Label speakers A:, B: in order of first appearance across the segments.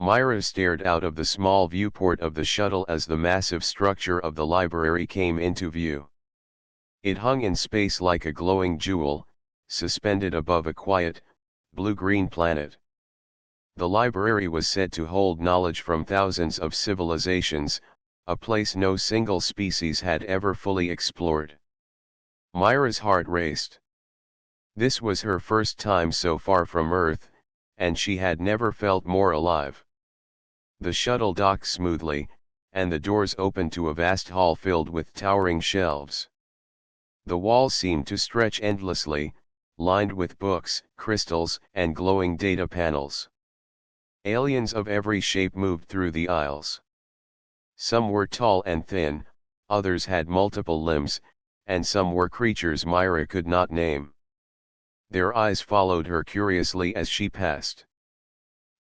A: Myra stared out of the small viewport of the shuttle as the massive structure of the library came into view. It hung in space like a glowing jewel, suspended above a quiet, blue-green planet. The library was said to hold knowledge from thousands of civilizations, a place no single species had ever fully explored. Myra's heart raced. This was her first time so far from Earth, and she had never felt more alive. The shuttle docked smoothly, and the doors opened to a vast hall filled with towering shelves. The walls seemed to stretch endlessly, lined with books, crystals, and glowing data panels. Aliens of every shape moved through the aisles. Some were tall and thin, others had multiple limbs, and some were creatures Myra could not name. Their eyes followed her curiously as she passed.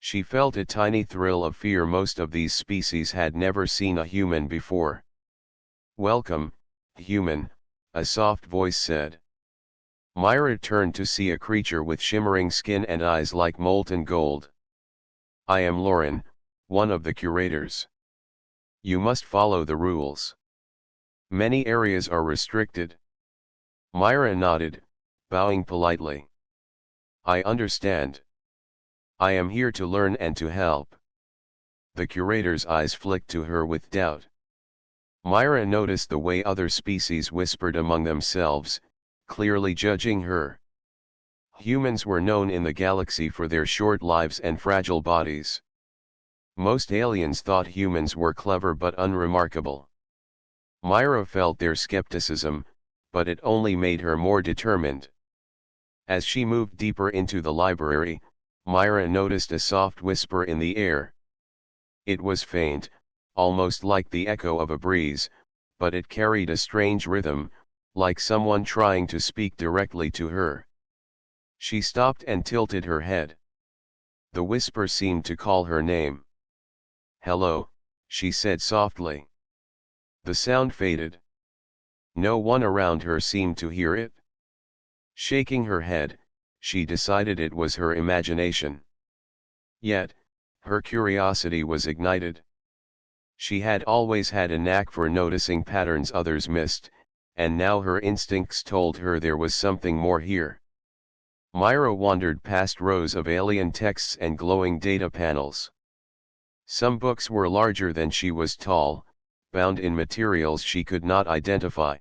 A: She felt a tiny thrill of fear. Most of these species had never seen a human before. "Welcome, human," a soft voice said. Myra turned to see a creature with shimmering skin and eyes like molten gold. "I am Lauren, one of the curators. You must follow the rules. Many areas are restricted." Myra nodded, bowing politely. "I understand. I am here to learn and to help." The curator's eyes flicked to her with doubt. Myra noticed the way other species whispered among themselves, clearly judging her. Humans were known in the galaxy for their short lives and fragile bodies. Most aliens thought humans were clever but unremarkable. Myra felt their skepticism, but it only made her more determined. As she moved deeper into the library, Myra noticed a soft whisper in the air. It was faint, almost like the echo of a breeze, but it carried a strange rhythm, like someone trying to speak directly to her. She stopped and tilted her head. The whisper seemed to call her name. "Hello," she said softly. The sound faded. No one around her seemed to hear it. Shaking her head, she decided it was her imagination. Yet, her curiosity was ignited. She had always had a knack for noticing patterns others missed, and now her instincts told her there was something more here. Myra wandered past rows of alien texts and glowing data panels. Some books were larger than she was tall, bound in materials she could not identify.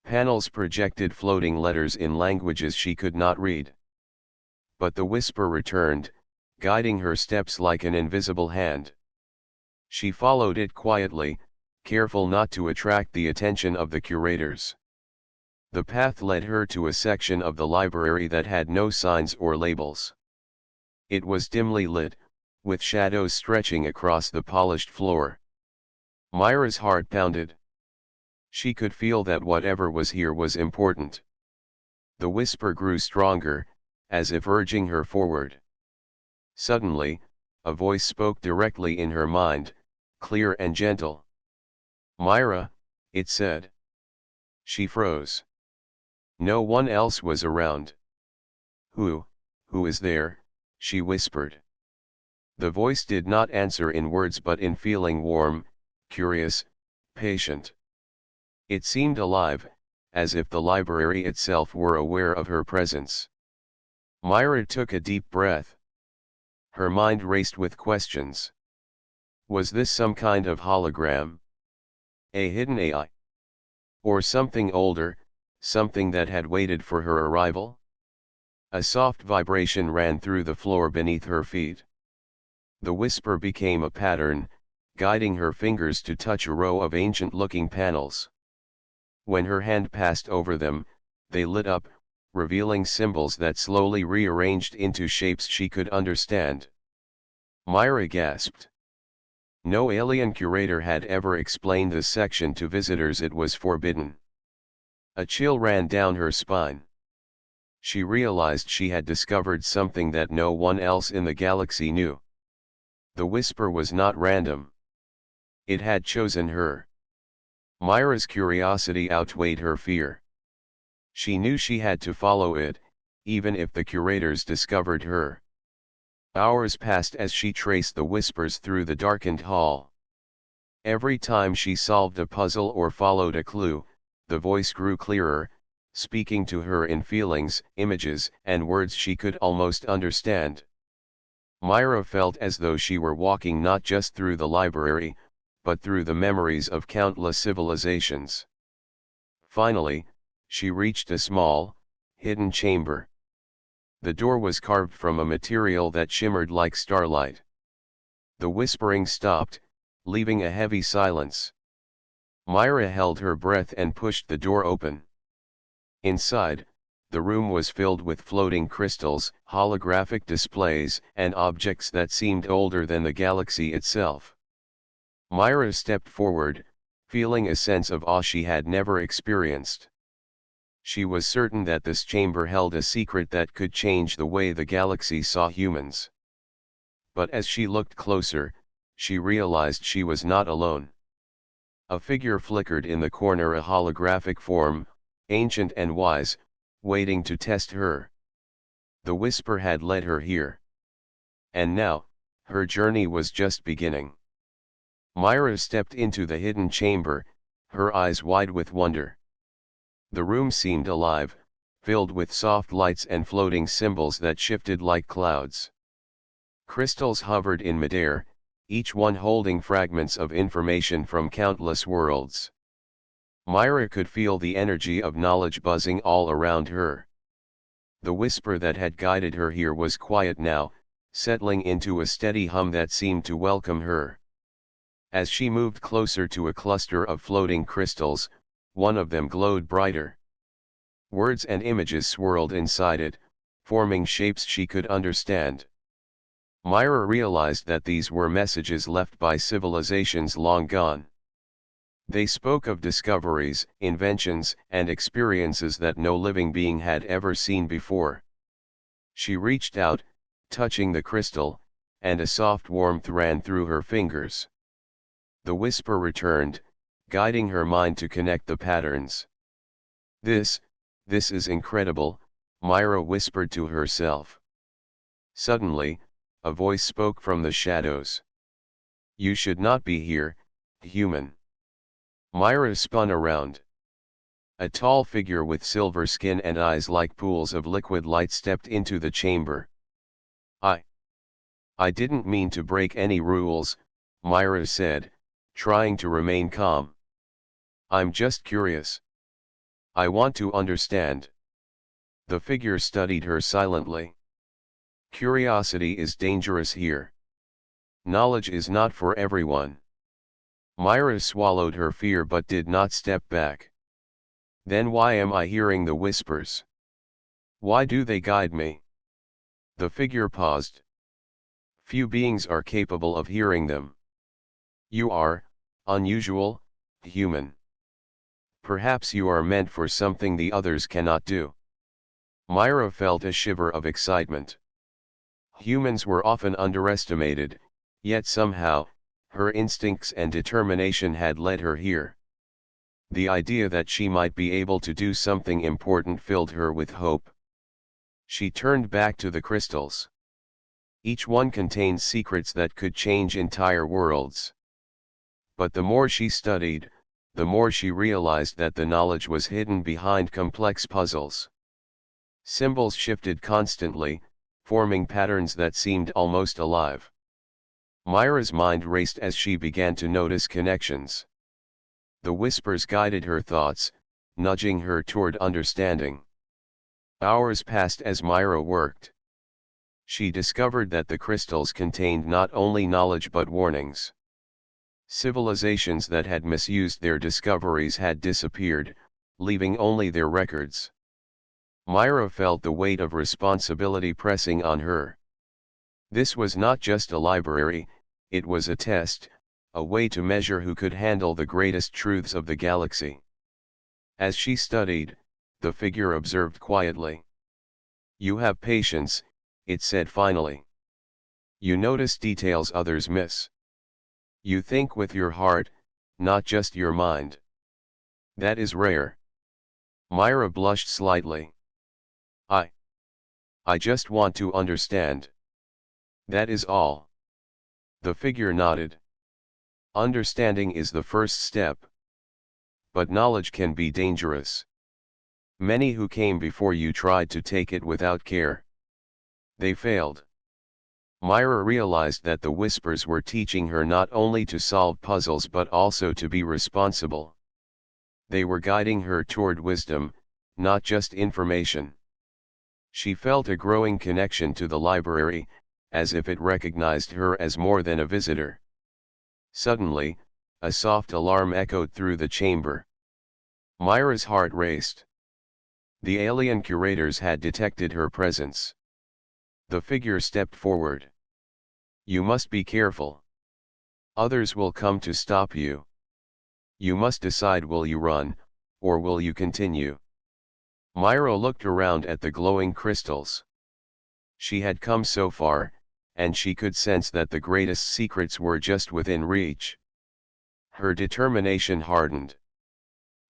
A: Panels projected floating letters in languages she could not read. But the whisper returned, guiding her steps like an invisible hand. She followed it quietly, careful not to attract the attention of the curators. The path led her to a section of the library that had no signs or labels. It was dimly lit, with shadows stretching across the polished floor. Myra's heart pounded. She could feel that whatever was here was important. The whisper grew stronger, as if urging her forward. Suddenly, a voice spoke directly in her mind, clear and gentle. "Myra," it said. She froze. No one else was around. Who is there?" she whispered. The voice did not answer in words but in feeling, warm, curious, patient. It seemed alive, as if the library itself were aware of her presence. Myra took a deep breath. Her mind raced with questions. Was this some kind of hologram? A hidden AI? Or something older, something that had waited for her arrival? A soft vibration ran through the floor beneath her feet. The whisper became a pattern, guiding her fingers to touch a row of ancient-looking panels. When her hand passed over them, they lit up, revealing symbols that slowly rearranged into shapes she could understand. Myra gasped. No alien curator had ever explained this section to visitors. It was forbidden. A chill ran down her spine. She realized she had discovered something that no one else in the galaxy knew. The whisper was not random. It had chosen her. Myra's curiosity outweighed her fear. She knew she had to follow it, even if the curators discovered her. Hours passed as she traced the whispers through the darkened hall. Every time she solved a puzzle or followed a clue, the voice grew clearer, speaking to her in feelings, images, and words she could almost understand. Myra felt as though she were walking not just through the library, but through the memories of countless civilizations. Finally, she reached a small, hidden chamber. The door was carved from a material that shimmered like starlight. The whispering stopped, leaving a heavy silence. Myra held her breath and pushed the door open. Inside, the room was filled with floating crystals, holographic displays, and objects that seemed older than the galaxy itself. Myra stepped forward, feeling a sense of awe she had never experienced. She was certain that this chamber held a secret that could change the way the galaxy saw humans. But as she looked closer, she realized she was not alone. A figure flickered in the corner, a holographic form, ancient and wise, waiting to test her. The whisper had led her here. And now, her journey was just beginning. Myra stepped into the hidden chamber, her eyes wide with wonder. The room seemed alive, filled with soft lights and floating symbols that shifted like clouds. Crystals hovered in midair, each one holding fragments of information from countless worlds. Myra could feel the energy of knowledge buzzing all around her. The whisper that had guided her here was quiet now, settling into a steady hum that seemed to welcome her. As she moved closer to a cluster of floating crystals, one of them glowed brighter. Words and images swirled inside it, forming shapes she could understand. Myra realized that these were messages left by civilizations long gone. They spoke of discoveries, inventions, and experiences that no living being had ever seen before. She reached out, touching the crystal, and a soft warmth ran through her fingers. The whisper returned, guiding her mind to connect the patterns. This is incredible," Myra whispered to herself. Suddenly, a voice spoke from the shadows. "You should not be here, human." Myra spun around. A tall figure with silver skin and eyes like pools of liquid light stepped into the chamber. I didn't mean to break any rules," Myra said, trying to remain calm. "I'm just curious. I want to understand." The figure studied her silently. "Curiosity is dangerous here. Knowledge is not for everyone." Myra swallowed her fear but did not step back. "Then why am I hearing the whispers? Why do they guide me?" The figure paused. "Few beings are capable of hearing them. You are, unusual, human. Perhaps you are meant for something the others cannot do." Myra felt a shiver of excitement. Humans were often underestimated, yet somehow, her instincts and determination had led her here. The idea that she might be able to do something important filled her with hope. She turned back to the crystals. Each one contained secrets that could change entire worlds. But the more she studied, the more she realized that the knowledge was hidden behind complex puzzles. Symbols shifted constantly, forming patterns that seemed almost alive. Myra's mind raced as she began to notice connections. The whispers guided her thoughts, nudging her toward understanding. Hours passed as Myra worked. She discovered that the crystals contained not only knowledge but warnings. Civilizations that had misused their discoveries had disappeared, leaving only their records. Myra felt the weight of responsibility pressing on her. This was not just a library, it was a test, a way to measure who could handle the greatest truths of the galaxy. As she studied, the figure observed quietly. "You have patience," it said finally. "You notice details others miss. You think with your heart, not just your mind. That is rare." Myra blushed slightly. I just want to understand." That is all. The figure nodded. Understanding is the first step. But knowledge can be dangerous. Many who came before you tried to take it without care. They failed. Myra realized that the whispers were teaching her not only to solve puzzles but also to be responsible. They were guiding her toward wisdom, not just information. She felt a growing connection to the library, as if it recognized her as more than a visitor. Suddenly, a soft alarm echoed through the chamber. Myra's heart raced. The alien curators had detected her presence. The figure stepped forward. You must be careful. Others will come to stop you. You must decide, will you run, or will you continue? Myra looked around at the glowing crystals. She had come so far, and she could sense that the greatest secrets were just within reach. Her determination hardened.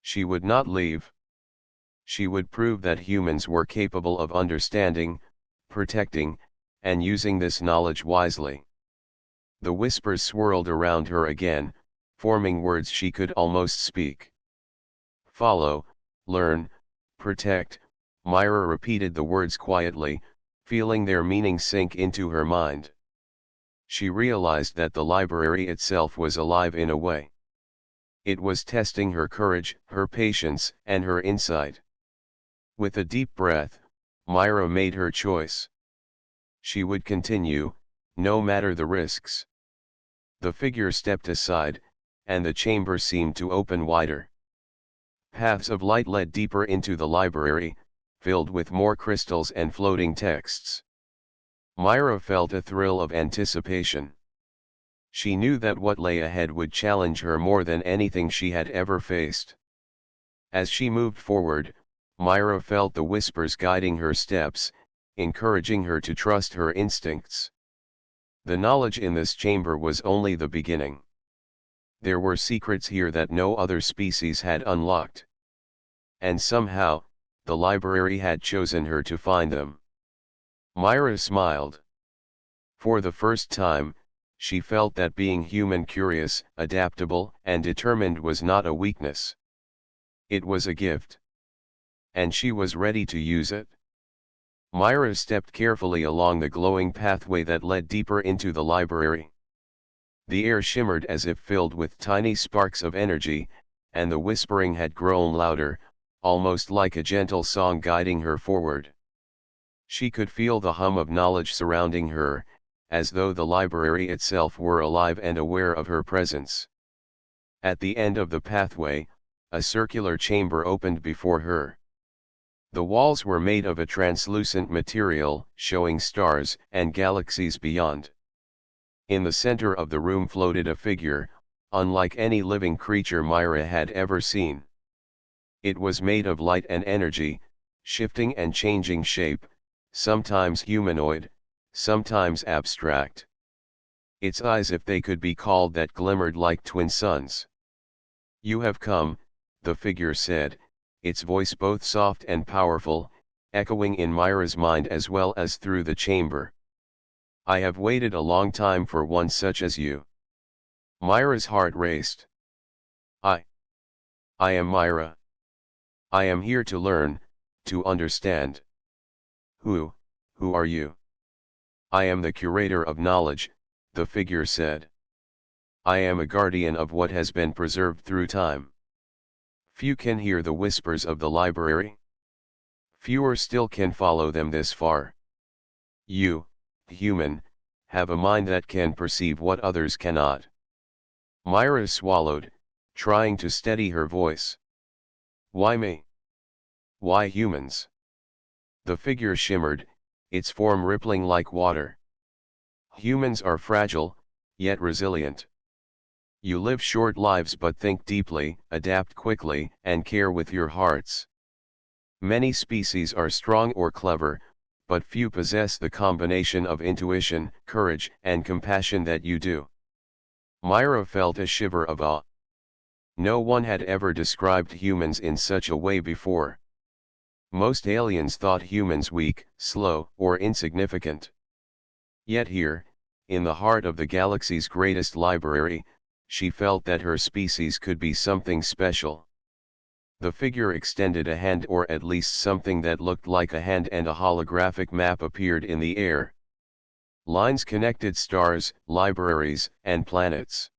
A: She would not leave. She would prove that humans were capable of understanding, protecting, and using this knowledge wisely. The whispers swirled around her again, forming words she could almost speak. Follow, learn, protect. Myra repeated the words quietly, feeling their meaning sink into her mind. She realized that the library itself was alive in a way. It was testing her courage, her patience, and her insight. With a deep breath, Myra made her choice. She would continue, no matter the risks. The figure stepped aside, and the chamber seemed to open wider. Paths of light led deeper into the library, filled with more crystals and floating texts. Myra felt a thrill of anticipation. She knew that what lay ahead would challenge her more than anything she had ever faced. As she moved forward, Myra felt the whispers guiding her steps, encouraging her to trust her instincts. The knowledge in this chamber was only the beginning. There were secrets here that no other species had unlocked. And somehow, the library had chosen her to find them. Myra smiled. For the first time, she felt that being human, curious, adaptable, and determined was not a weakness. It was a gift. And she was ready to use it. Myra stepped carefully along the glowing pathway that led deeper into the library. The air shimmered as if filled with tiny sparks of energy, and the whispering had grown louder, almost like a gentle song guiding her forward. She could feel the hum of knowledge surrounding her, as though the library itself were alive and aware of her presence. At the end of the pathway, a circular chamber opened before her. The walls were made of a translucent material, showing stars and galaxies beyond. In the center of the room floated a figure, unlike any living creature Myra had ever seen. It was made of light and energy, shifting and changing shape, sometimes humanoid, sometimes abstract. Its eyes, if they could be called that, glimmered like twin suns. You have come, the figure said, its voice both soft and powerful, echoing in Myra's mind as well as through the chamber. I have waited a long time for one such as you. Myra's heart raced. I am Myra. I am here to learn, to understand. Who are you? I am the curator of knowledge, the figure said. I am a guardian of what has been preserved through time. Few can hear the whispers of the library. Fewer still can follow them this far. You, human, have a mind that can perceive what others cannot. Myra swallowed, trying to steady her voice. Why me? Why humans? The figure shimmered, its form rippling like water. Humans are fragile, yet resilient. You live short lives but think deeply, adapt quickly, and care with your hearts. Many species are strong or clever, but few possess the combination of intuition, courage, and compassion that you do. Myra felt a shiver of awe. No one had ever described humans in such a way before. Most aliens thought humans weak, slow, or insignificant. Yet here, in the heart of the galaxy's greatest library, she felt that her species could be something special. The figure extended a hand, or at least something that looked like a hand, and a holographic map appeared in the air. Lines connected stars, libraries, and planets.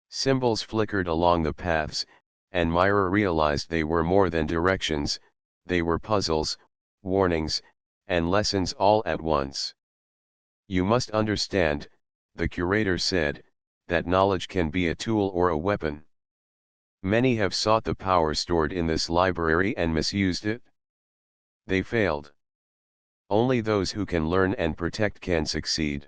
A: Symbols flickered along the paths, and Myra realized they were more than directions, they were puzzles, warnings, and lessons all at once. You must understand, the curator said, that knowledge can be a tool or a weapon. Many have sought the power stored in this library and misused it. They failed. Only those who can learn and protect can succeed.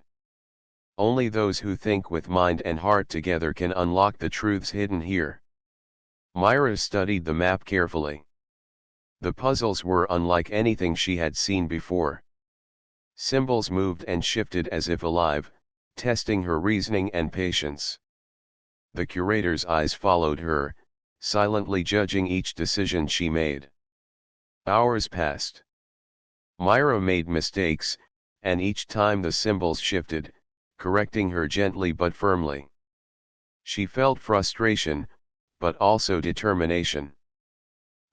A: Only those who think with mind and heart together can unlock the truths hidden here. Myra studied the map carefully. The puzzles were unlike anything she had seen before. Symbols moved and shifted as if alive, testing her reasoning and patience. The curator's eyes followed her, silently judging each decision she made. Hours passed. Myra made mistakes, and each time the symbols shifted, correcting her gently but firmly. She felt frustration, but also determination.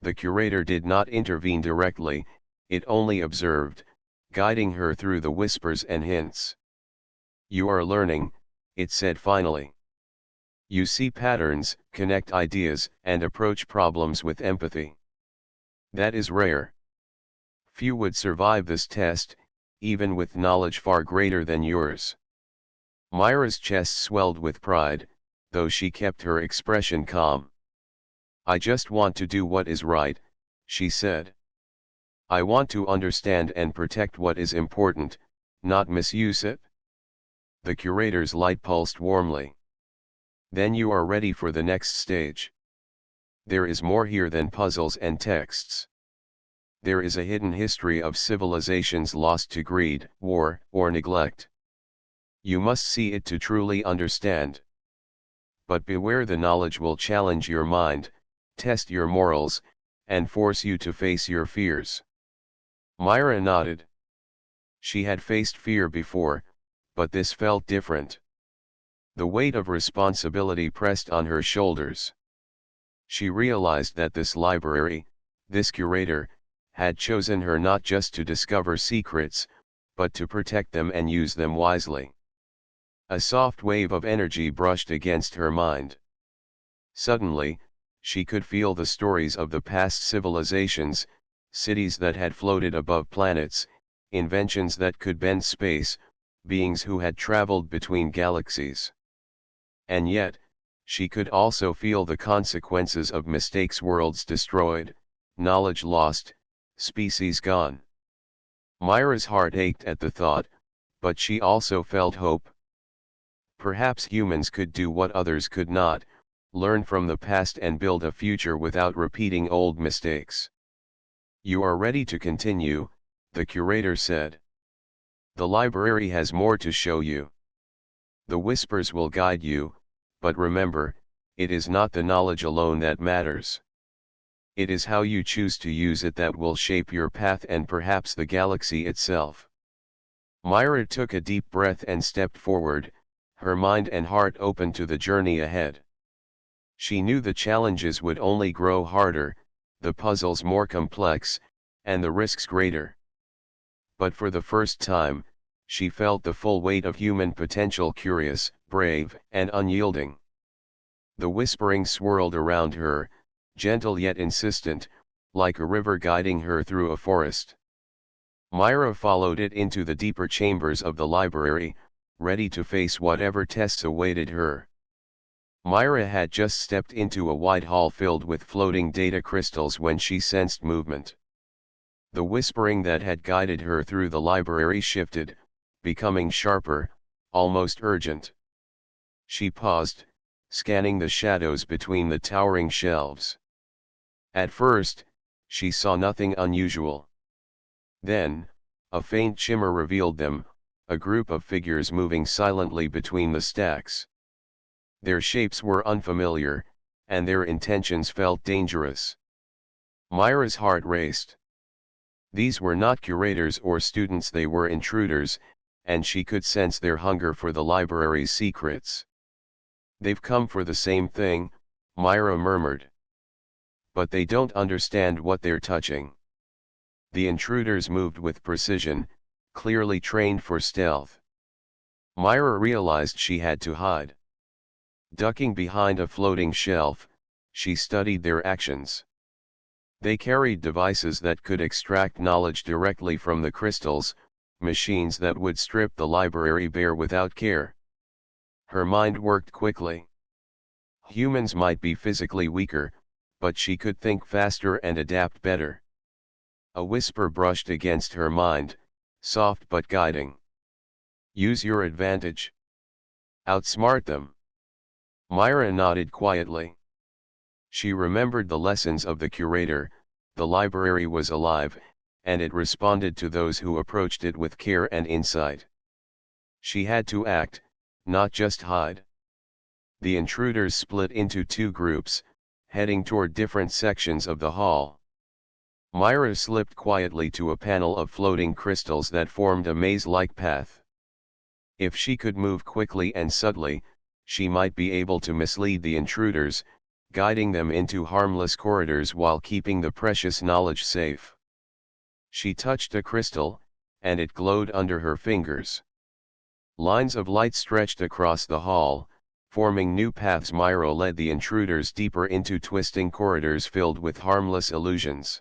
A: The curator did not intervene directly, it only observed, guiding her through the whispers and hints. "You are learning," it said finally. "You see patterns, connect ideas, and approach problems with empathy. That is rare. Few would survive this test, even with knowledge far greater than yours." Myra's chest swelled with pride, though she kept her expression calm. "I just want to do what is right," she said. "I want to understand and protect what is important, not misuse it." The curator's light pulsed warmly. "Then you are ready for the next stage. There is more here than puzzles and texts. There is a hidden history of civilizations lost to greed, war, or neglect. You must see it to truly understand. But beware, the knowledge will challenge your mind, test your morals, and force you to face your fears." Myra nodded. She had faced fear before, but this felt different. The weight of responsibility pressed on her shoulders. She realized that this library, this curator, had chosen her not just to discover secrets, but to protect them and use them wisely. A soft wave of energy brushed against her mind. Suddenly, she could feel the stories of the past civilizations, cities that had floated above planets, inventions that could bend space, beings who had traveled between galaxies. And yet, she could also feel the consequences of mistakes: worlds destroyed, knowledge lost, species gone. Myra's heart ached at the thought, but she also felt hope. Perhaps humans could do what others could not, learn from the past and build a future without repeating old mistakes. "You are ready to continue," the curator said. "The library has more to show you. The whispers will guide you, but remember, it is not the knowledge alone that matters. It is how you choose to use it that will shape your path and perhaps the galaxy itself." Myra took a deep breath and stepped forward, her mind and heart open to the journey ahead. She knew the challenges would only grow harder, the puzzles more complex, and the risks greater. But for the first time, she felt the full weight of human potential: curious, brave, and unyielding. The whispering swirled around her, gentle yet insistent, like a river guiding her through a forest. Myra followed it into the deeper chambers of the library, ready to face whatever tests awaited her. Myra had just stepped into a wide hall filled with floating data crystals when she sensed movement. The whispering that had guided her through the library shifted, becoming sharper, almost urgent. She paused, scanning the shadows between the towering shelves. At first, she saw nothing unusual. Then, a faint shimmer revealed them, a group of figures moving silently between the stacks. Their shapes were unfamiliar, and their intentions felt dangerous. Myra's heart raced. These were not curators or students, they were intruders, and she could sense their hunger for the library's secrets. "They've come for the same thing," Myra murmured. "But they don't understand what they're touching." The intruders moved with precision, clearly trained for stealth. Myra realized she had to hide. Ducking behind a floating shelf, she studied their actions. They carried devices that could extract knowledge directly from the crystals, machines that would strip the library bare without care. Her mind worked quickly. Humans might be physically weaker, but she could think faster and adapt better. A whisper brushed against her mind, soft but guiding. "Use your advantage. Outsmart them." Myra nodded quietly. She remembered the lessons of the curator: the library was alive, and it responded to those who approached it with care and insight. She had to act, not just hide. The intruders split into two groups, heading toward different sections of the hall. Myra slipped quietly to a panel of floating crystals that formed a maze-like path. If she could move quickly and subtly, she might be able to mislead the intruders, guiding them into harmless corridors while keeping the precious knowledge safe. She touched a crystal, and it glowed under her fingers. Lines of light stretched across the hall, forming new paths. Myra led the intruders deeper into twisting corridors filled with harmless illusions.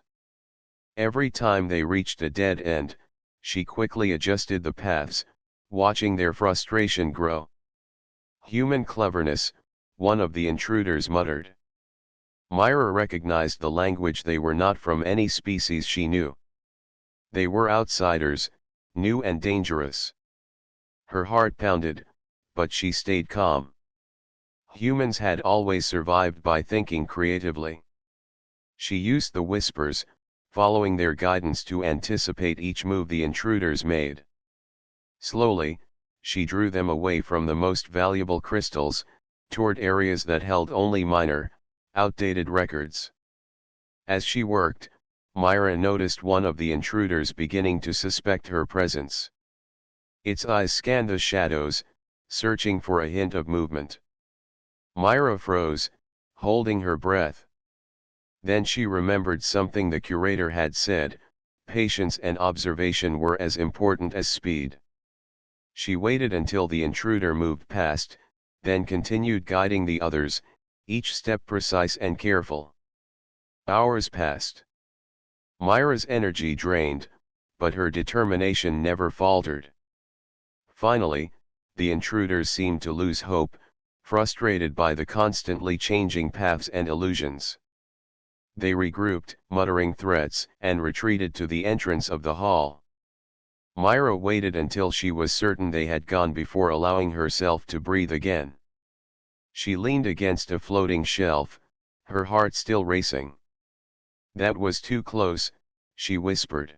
A: Every time they reached a dead end, she quickly adjusted the paths, watching their frustration grow. "Human cleverness," one of the intruders muttered. Myra recognized the language. They were not from any species she knew. They were outsiders, new and dangerous. Her heart pounded, but she stayed calm. Humans had always survived by thinking creatively. She used the whispers, following their guidance to anticipate each move the intruders made. Slowly, she drew them away from the most valuable crystals, toward areas that held only minor, outdated records. As she worked, Myra noticed one of the intruders beginning to suspect her presence. Its eyes scanned the shadows, searching for a hint of movement. Myra froze, holding her breath. Then she remembered something the curator had said: patience and observation were as important as speed. She waited until the intruder moved past, then continued guiding the others, each step precise and careful. Hours passed. Myra's energy drained, but her determination never faltered. Finally, the intruders seemed to lose hope, frustrated by the constantly changing paths and illusions. They regrouped, muttering threats, and retreated to the entrance of the hall. Myra waited until she was certain they had gone before allowing herself to breathe again. She leaned against a floating shelf, her heart still racing. "That was too close," she whispered.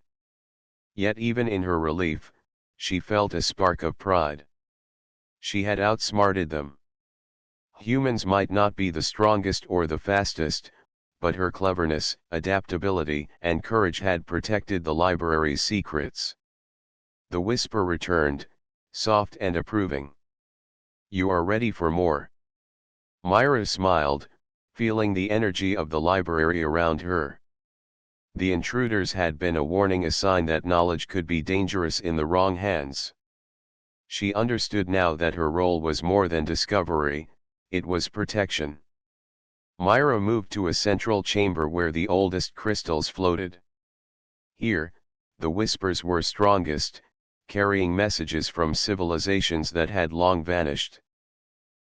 A: Yet even in her relief, she felt a spark of pride. She had outsmarted them. Humans might not be the strongest or the fastest, but her cleverness, adaptability, and courage had protected the library's secrets. The whisper returned, soft and approving. "You are ready for more." Myra smiled, feeling the energy of the library around her. The intruders had been a warning, a sign that knowledge could be dangerous in the wrong hands. She understood now that her role was more than discovery, it was protection. Myra moved to a central chamber where the oldest crystals floated. Here, the whispers were strongest, carrying messages from civilizations that had long vanished.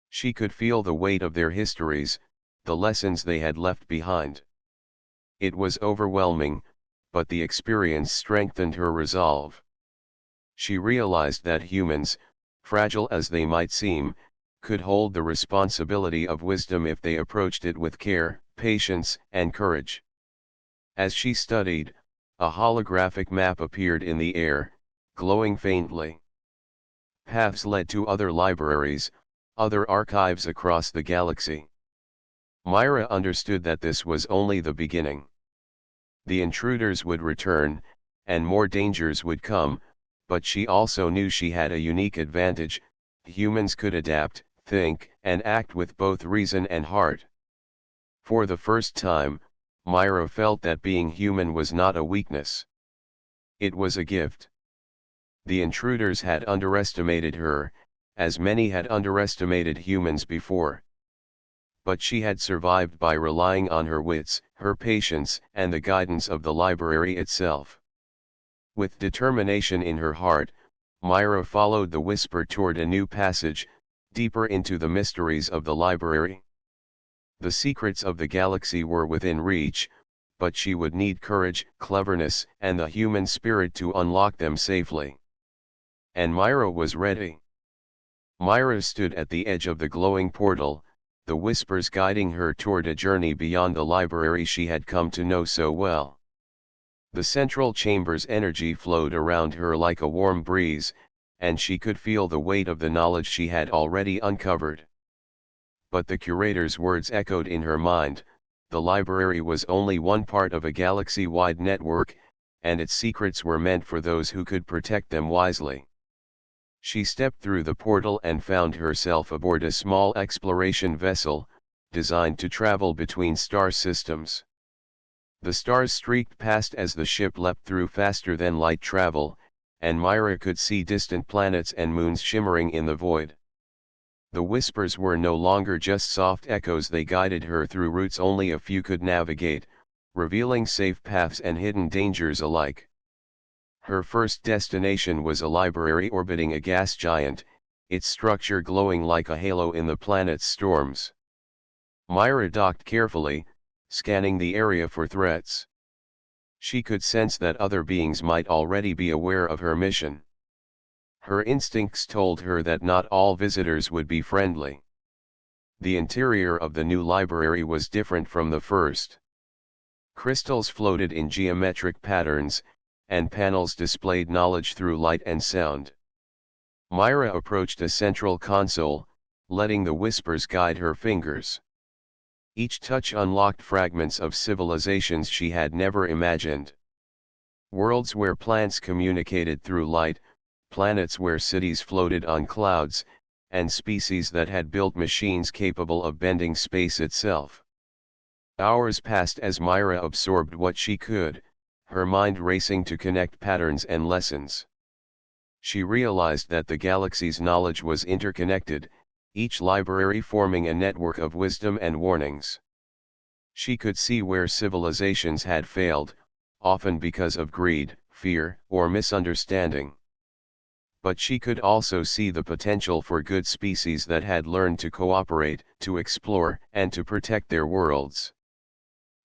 A: She could feel the weight of their histories, the lessons they had left behind. It was overwhelming, but the experience strengthened her resolve. She realized that humans, fragile as they might seem, could hold the responsibility of wisdom if they approached it with care, patience, and courage. As she studied, a holographic map appeared in the air, glowing faintly. Paths led to other libraries, other archives across the galaxy. Myra understood that this was only the beginning. The intruders would return, and more dangers would come, but she also knew she had a unique advantage: humans could adapt, think, and act with both reason and heart. For the first time, Myra felt that being human was not a weakness. It was a gift. The intruders had underestimated her, as many had underestimated humans before. But she had survived by relying on her wits, her patience, and the guidance of the library itself. With determination in her heart, Myra followed the whisper toward a new passage, deeper into the mysteries of the library. The secrets of the galaxy were within reach, but she would need courage, cleverness, and the human spirit to unlock them safely. And Myra was ready. Myra stood at the edge of the glowing portal, the whispers guiding her toward a journey beyond the library she had come to know so well. The central chamber's energy flowed around her like a warm breeze, and she could feel the weight of the knowledge she had already uncovered. But the curator's words echoed in her mind: the library was only one part of a galaxy-wide network, and its secrets were meant for those who could protect them wisely. She stepped through the portal and found herself aboard a small exploration vessel, designed to travel between star systems. The stars streaked past as the ship leapt through faster than light travel, and Myra could see distant planets and moons shimmering in the void. The whispers were no longer just soft echoes, they guided her through routes only a few could navigate, revealing safe paths and hidden dangers alike. Her first destination was a library orbiting a gas giant, its structure glowing like a halo in the planet's storms. Myra docked carefully, scanning the area for threats. She could sense that other beings might already be aware of her mission. Her instincts told her that not all visitors would be friendly. The interior of the new library was different from the first. Crystals floated in geometric patterns, and panels displayed knowledge through light and sound. Myra approached a central console, letting the whispers guide her fingers. Each touch unlocked fragments of civilizations she had never imagined. Worlds where plants communicated through light, planets where cities floated on clouds, and species that had built machines capable of bending space itself. Hours passed as Myra absorbed what she could, her mind racing to connect patterns and lessons. She realized that the galaxy's knowledge was interconnected, each library forming a network of wisdom and warnings. She could see where civilizations had failed, often because of greed, fear, or misunderstanding. But she could also see the potential for good species that had learned to cooperate, to explore, and to protect their worlds.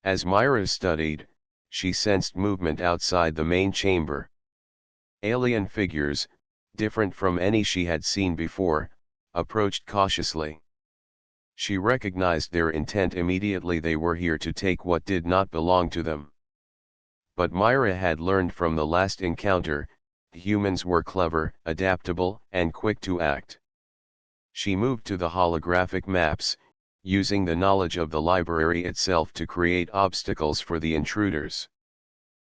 A: As Myra studied, she sensed movement outside the main chamber. Alien figures, different from any she had seen before, approached cautiously. She recognized their intent immediately: they were here to take what did not belong to them. But Myra had learned from the last encounter, humans were clever, adaptable, and quick to act. She moved to the holographic maps, using the knowledge of the library itself to create obstacles for the intruders.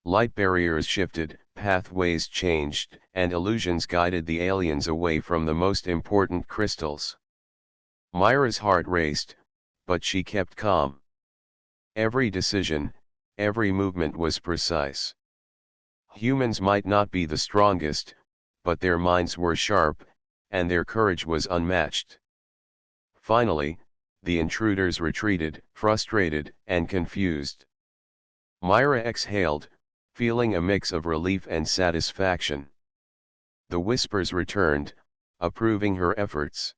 A: Light barriers shifted, pathways changed, and illusions guided the aliens away from the most important crystals. Myra's heart raced, but she kept calm. Every decision, every movement was precise. Humans might not be the strongest, but their minds were sharp, and their courage was unmatched. Finally, the intruders retreated, frustrated and confused. Myra exhaled, feeling a mix of relief and satisfaction. The whispers returned, approving her efforts.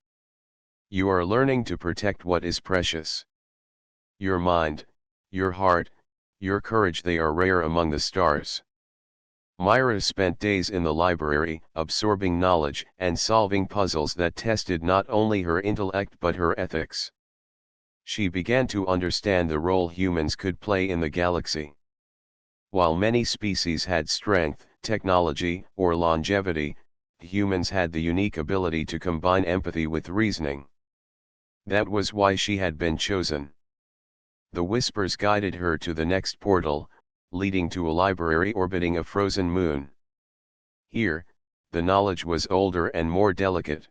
A: You are learning to protect what is precious. Your mind, your heart, your courage, they are rare among the stars. Myra spent days in the library, absorbing knowledge and solving puzzles that tested not only her intellect but her ethics. She began to understand the role humans could play in the galaxy. While many species had strength, technology, or longevity, humans had the unique ability to combine empathy with reasoning. That was why she had been chosen. The whispers guided her to the next portal, leading to a library orbiting a frozen moon. Here, the knowledge was older and more delicate.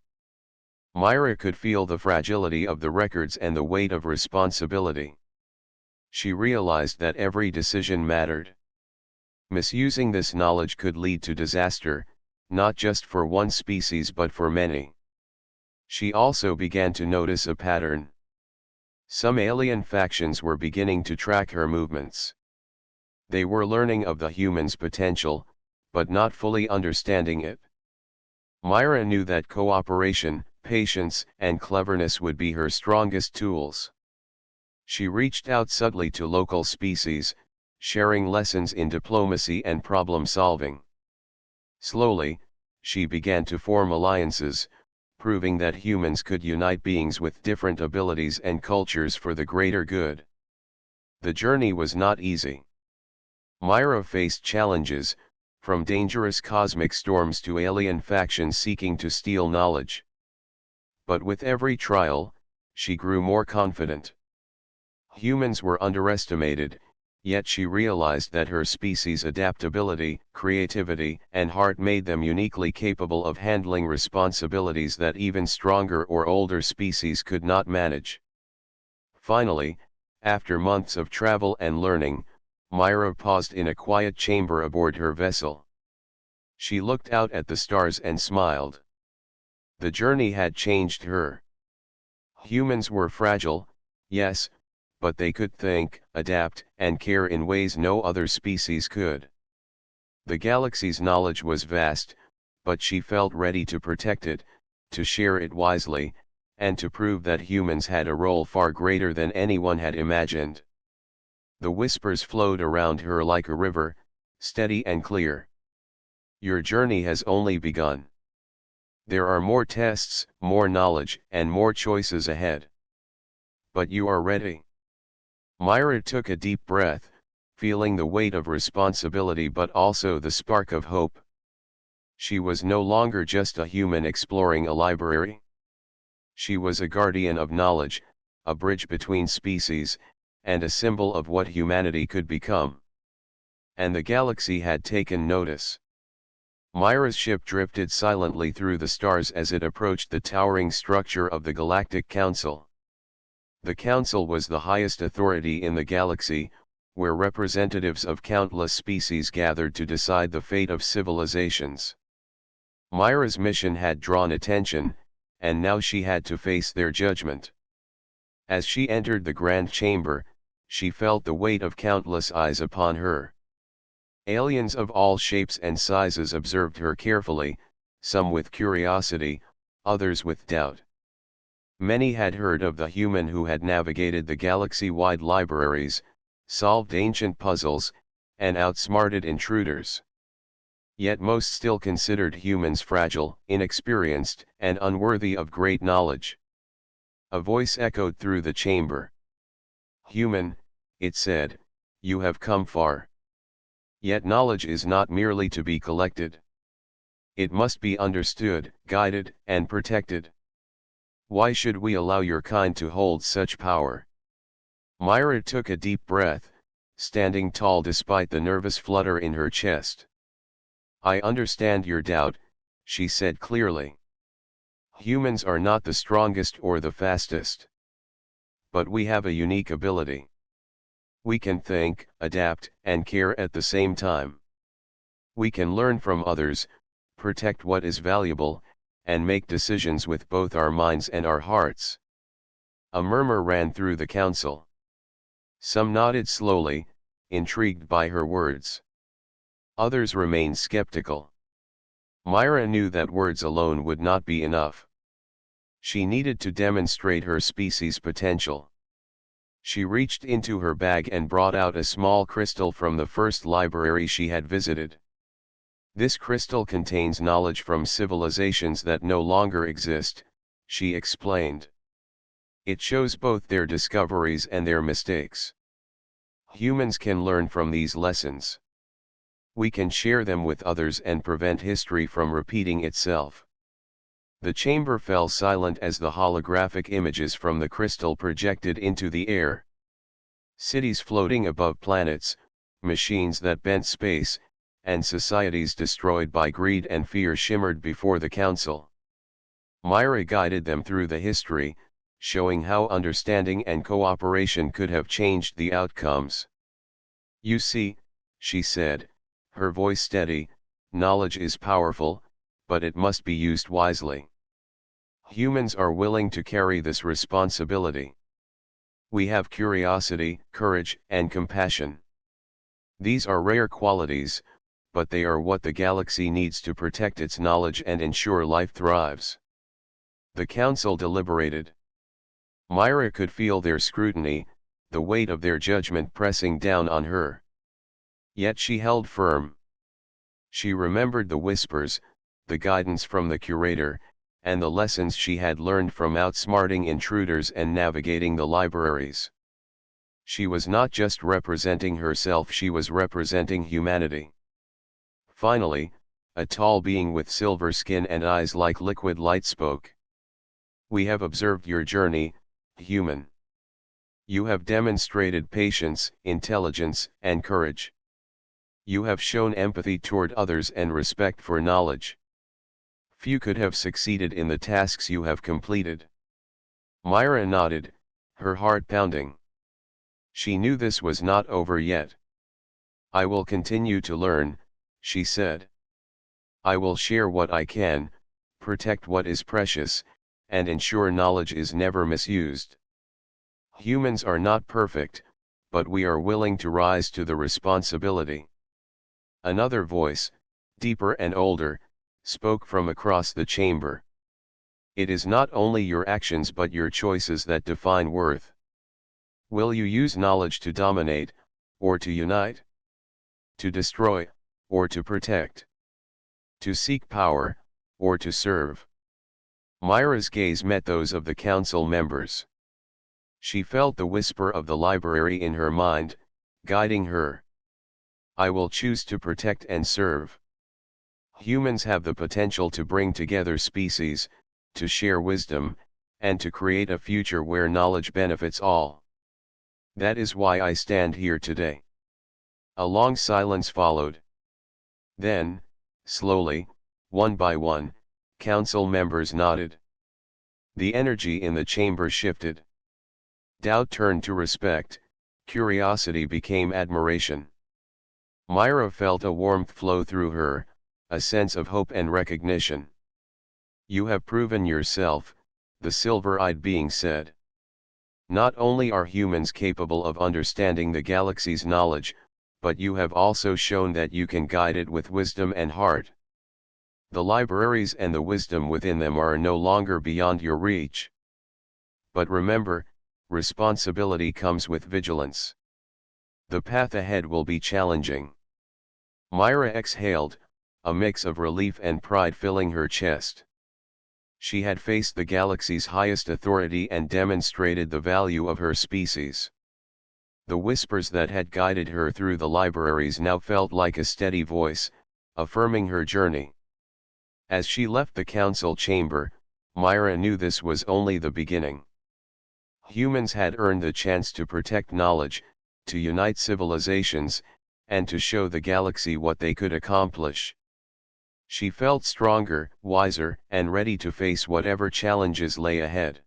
A: Myra could feel the fragility of the records and the weight of responsibility. She realized that every decision mattered. Misusing this knowledge could lead to disaster, not just for one species but for many. She also began to notice a pattern. Some alien factions were beginning to track her movements. They were learning of the human's potential, but not fully understanding it. Myra knew that cooperation, patience, and cleverness would be her strongest tools. She reached out subtly to local species, sharing lessons in diplomacy and problem solving. Slowly, she began to form alliances, proving that humans could unite beings with different abilities and cultures for the greater good. The journey was not easy. Myra faced challenges, from dangerous cosmic storms to alien factions seeking to steal knowledge. But with every trial, she grew more confident. Humans were underestimated, yet she realized that her species' adaptability, creativity, and heart made them uniquely capable of handling responsibilities that even stronger or older species could not manage. Finally, after months of travel and learning, Myra paused in a quiet chamber aboard her vessel. She looked out at the stars and smiled. The journey had changed her. Humans were fragile, yes, but they could think, adapt, and care in ways no other species could. The galaxy's knowledge was vast, but she felt ready to protect it, to share it wisely, and to prove that humans had a role far greater than anyone had imagined. The whispers flowed around her like a river, steady and clear. Your journey has only begun. There are more tests, more knowledge, and more choices ahead. But you are ready. Myra took a deep breath, feeling the weight of responsibility but also the spark of hope. She was no longer just a human exploring a library. She was a guardian of knowledge, a bridge between species, and a symbol of what humanity could become. And the galaxy had taken notice. Myra's ship drifted silently through the stars as it approached the towering structure of the Galactic Council. The Council was the highest authority in the galaxy, where representatives of countless species gathered to decide the fate of civilizations. Myra's mission had drawn attention, and now she had to face their judgment. As she entered the grand chamber, she felt the weight of countless eyes upon her. Aliens of all shapes and sizes observed her carefully, some with curiosity, others with doubt. Many had heard of the human who had navigated the galaxy-wide libraries, solved ancient puzzles, and outsmarted intruders. Yet most still considered humans fragile, inexperienced, and unworthy of great knowledge. A voice echoed through the chamber. "Human," it said, "you have come far. Yet knowledge is not merely to be collected. It must be understood, guided, and protected. Why should we allow your kind to hold such power?" Myra took a deep breath, standing tall despite the nervous flutter in her chest. "I understand your doubt," she said clearly. "Humans are not the strongest or the fastest. But we have a unique ability. We can think, adapt, and care at the same time. We can learn from others, protect what is valuable, and make decisions with both our minds and our hearts." A murmur ran through the council. Some nodded slowly, intrigued by her words. Others remained skeptical. Myra knew that words alone would not be enough. She needed to demonstrate her species' potential. She reached into her bag and brought out a small crystal from the first library she had visited. "This crystal contains knowledge from civilizations that no longer exist," she explained. "It shows both their discoveries and their mistakes. Humans can learn from these lessons. We can share them with others and prevent history from repeating itself." The chamber fell silent as the holographic images from the crystal projected into the air. Cities floating above planets, machines that bent space, and societies destroyed by greed and fear shimmered before the council. Myra guided them through the history, showing how understanding and cooperation could have changed the outcomes. "You see," she said, her voice steady, "knowledge is powerful, but it must be used wisely. Humans are willing to carry this responsibility. We have curiosity, courage, and compassion. These are rare qualities, but they are what the galaxy needs to protect its knowledge and ensure life thrives." The council deliberated. Myra could feel their scrutiny, the weight of their judgment pressing down on her. Yet she held firm. She remembered the whispers, the guidance from the curator, and the lessons she had learned from outsmarting intruders and navigating the libraries. She was not just representing herself, she was representing humanity. Finally, a tall being with silver skin and eyes like liquid light spoke. "We have observed your journey, human. You have demonstrated patience, intelligence, and courage. You have shown empathy toward others and respect for knowledge. Few could have succeeded in the tasks you have completed." Myra nodded, her heart pounding. She knew this was not over yet. "I will continue to learn," she said. "I will share what I can, protect what is precious, and ensure knowledge is never misused. Humans are not perfect, but we are willing to rise to the responsibility." Another voice, deeper and older, spoke from across the chamber. "It is not only your actions but your choices that define worth. Will you use knowledge to dominate, or to unite? To destroy, or to protect? To seek power, or to serve?" Myra's gaze met those of the council members. She felt the whisper of the library in her mind, guiding her. "I will choose to protect and serve. Humans have the potential to bring together species, to share wisdom, and to create a future where knowledge benefits all. That is why I stand here today." A long silence followed. Then, slowly, one by one, council members nodded. The energy in the chamber shifted. Doubt turned to respect, curiosity became admiration. Myra felt a warmth flow through her, a sense of hope and recognition. "You have proven yourself," the silver-eyed being said. "Not only are humans capable of understanding the galaxy's knowledge, but you have also shown that you can guide it with wisdom and heart. The libraries and the wisdom within them are no longer beyond your reach. But remember, responsibility comes with vigilance. The path ahead will be challenging." Myra exhaled, a mix of relief and pride filling her chest. She had faced the galaxy's highest authority and demonstrated the value of her species. The whispers that had guided her through the libraries now felt like a steady voice, affirming her journey. As she left the council chamber, Myra knew this was only the beginning. Humans had earned the chance to protect knowledge, to unite civilizations, and to show the galaxy what they could accomplish. She felt stronger, wiser, and ready to face whatever challenges lay ahead.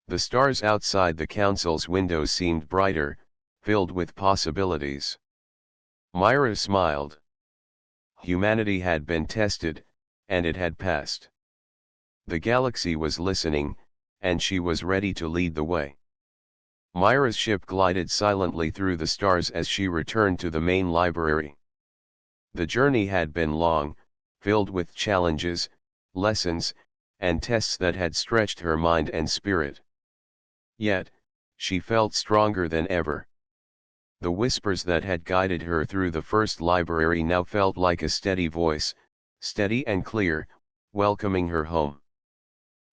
A: The stars outside the council's windows seemed brighter, filled with possibilities. Myra smiled. Humanity had been tested, and it had passed. The galaxy was listening, and she was ready to lead the way. Myra's ship glided silently through the stars as she returned to the main library. The journey had been long, filled with challenges, lessons, and tests that had stretched her mind and spirit. Yet, she felt stronger than ever. The whispers that had guided her through the first library now felt like a steady voice, steady and clear, welcoming her home.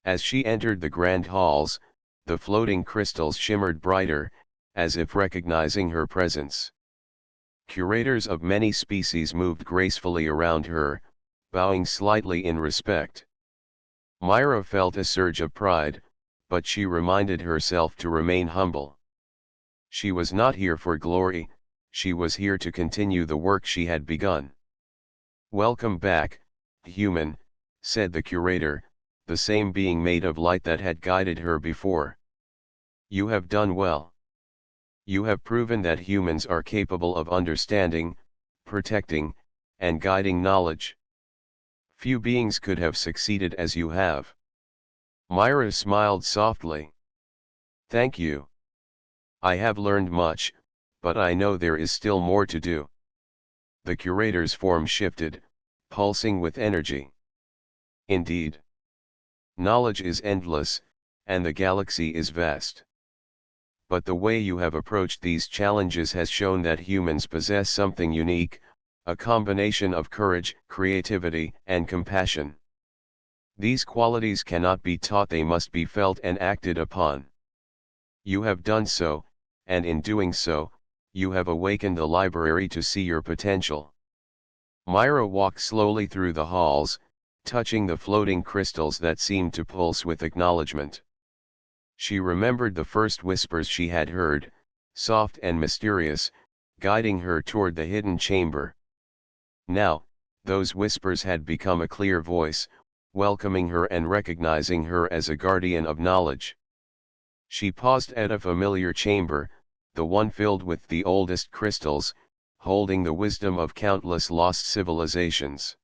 A: As she entered the grand halls, the floating crystals shimmered brighter, as if recognizing her presence. Curators of many species moved gracefully around her, bowing slightly in respect. Myra felt a surge of pride, but she reminded herself to remain humble. She was not here for glory, she was here to continue the work she had begun. Welcome back, human, said the curator, the same being made of light that had guided her before. You have done well. You have proven that humans are capable of understanding, protecting, and guiding knowledge. Few beings could have succeeded as you have. Myra smiled softly. Thank you. I have learned much, but I know there is still more to do. The curator's form shifted, pulsing with energy. Indeed. Knowledge is endless, and the galaxy is vast. But the way you have approached these challenges has shown that humans possess something unique, a combination of courage, creativity, and compassion. These qualities cannot be taught, they must be felt and acted upon. You have done so, and in doing so, you have awakened the library to see your potential. Myra walked slowly through the halls, touching the floating crystals that seemed to pulse with acknowledgement. She remembered the first whispers she had heard, soft and mysterious, guiding her toward the hidden chamber. Now, those whispers had become a clear voice, welcoming her and recognizing her as a guardian of knowledge. She paused at a familiar chamber, the one filled with the oldest crystals, holding the wisdom of countless lost civilizations.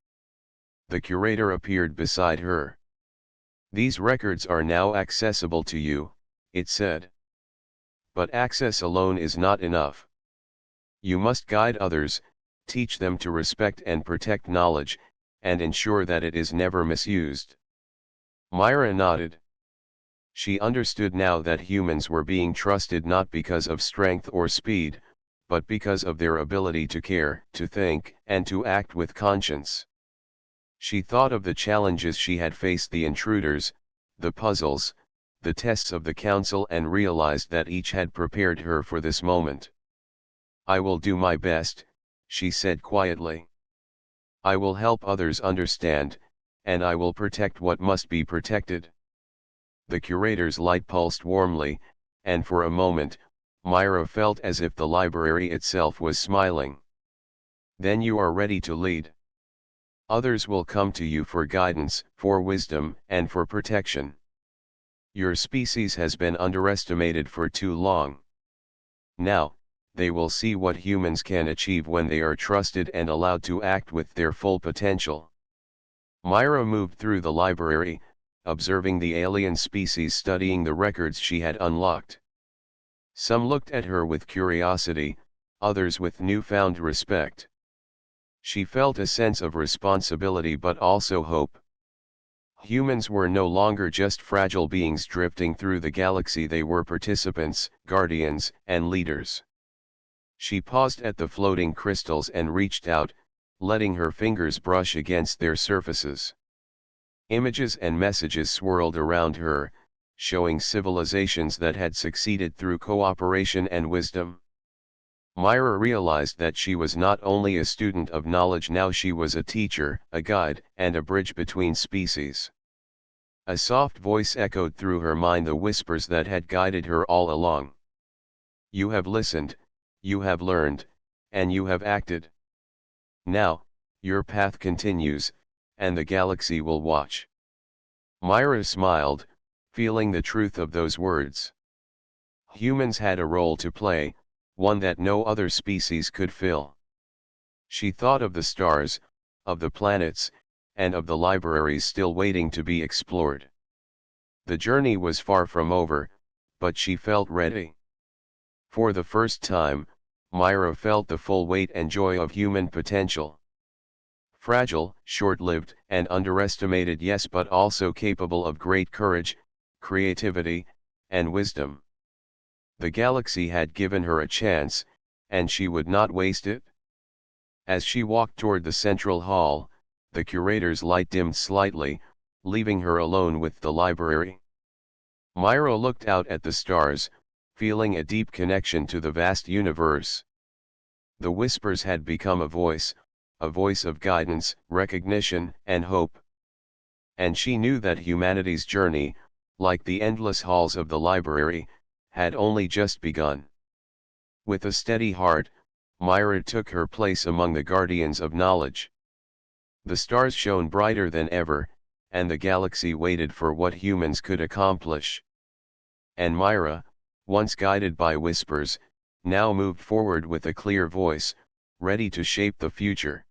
A: The curator appeared beside her. These records are now accessible to you, it said. But access alone is not enough. You must guide others, teach them to respect and protect knowledge, and ensure that it is never misused. Myra nodded. She understood now that humans were being trusted not because of strength or speed, but because of their ability to care, to think, and to act with conscience. She thought of the challenges she had faced, the intruders, the puzzles, the tests of the council, and realized that each had prepared her for this moment. I will do my best, she said quietly. I will help others understand, and I will protect what must be protected. The curator's light pulsed warmly, and for a moment, Myra felt as if the library itself was smiling. Then you are ready to lead. Others will come to you for guidance, for wisdom, and for protection. Your species has been underestimated for too long. Now, they will see what humans can achieve when they are trusted and allowed to act with their full potential. Myra moved through the library, observing the alien species studying the records she had unlocked. Some looked at her with curiosity, others with newfound respect. She felt a sense of responsibility but also hope. Humans were no longer just fragile beings drifting through the galaxy, they were participants, guardians, and leaders. She paused at the floating crystals and reached out, letting her fingers brush against their surfaces. Images and messages swirled around her, showing civilizations that had succeeded through cooperation and wisdom. Myra realized that she was not only a student of knowledge, now she was a teacher, a guide, and a bridge between species. A soft voice echoed through her mind the whispers that had guided her all along. You have listened, you have learned, and you have acted. Now, your path continues, and the galaxy will watch. Myra smiled, feeling the truth of those words. Humans had a role to play, one that no other species could fill. She thought of the stars, of the planets, and of the libraries still waiting to be explored. The journey was far from over, but she felt ready. For the first time, Myra felt the full weight and joy of human potential. Fragile, short-lived, and underestimated, yes, but also capable of great courage, creativity, and wisdom. The galaxy had given her a chance, and she would not waste it. As she walked toward the central hall, the curator's light dimmed slightly, leaving her alone with the library. Myra looked out at the stars, feeling a deep connection to the vast universe. The whispers had become a voice of guidance, recognition, and hope. And she knew that humanity's journey, like the endless halls of the library, had only just begun. With a steady heart, Myra took her place among the guardians of knowledge. The stars shone brighter than ever, and the galaxy waited for what humans could accomplish. And Myra, once guided by whispers, now moved forward with a clear voice, ready to shape the future.